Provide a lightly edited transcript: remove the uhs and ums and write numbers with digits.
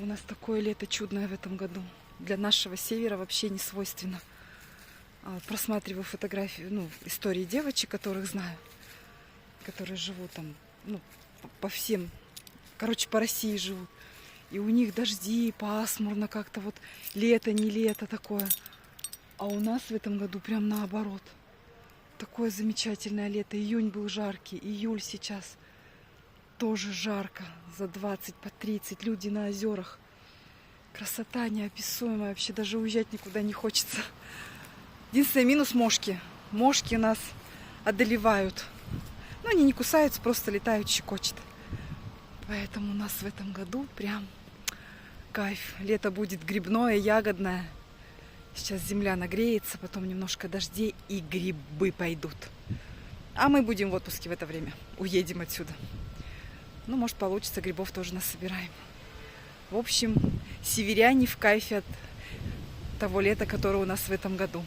У нас такое лето чудное в этом году. Для нашего севера вообще не свойственно. Просматриваю фотографии, истории девочек, которых знаю, которые живут там, по всем, по России живут. И у них дожди, пасмурно как-то, вот лето, не лето такое. А у нас в этом году прям наоборот. Такое замечательное лето. Июнь был жаркий, июль сейчас тоже жарко. За 20, по 30 люди на озерах. Красота неописуемая. Вообще даже уезжать никуда не хочется. Единственный минус — мошки. Мошки нас одолевают. Но они не кусаются, просто летают, щекочут. Поэтому у нас в этом году прям кайф. Лето будет грибное, ягодное. Сейчас земля нагреется, потом немножко дождей и грибы пойдут. А мы будем в отпуске в это время. Уедем отсюда. Может, получится, грибов тоже насобираем. В общем, северяне в кайфе от того лета, которое у нас в этом году.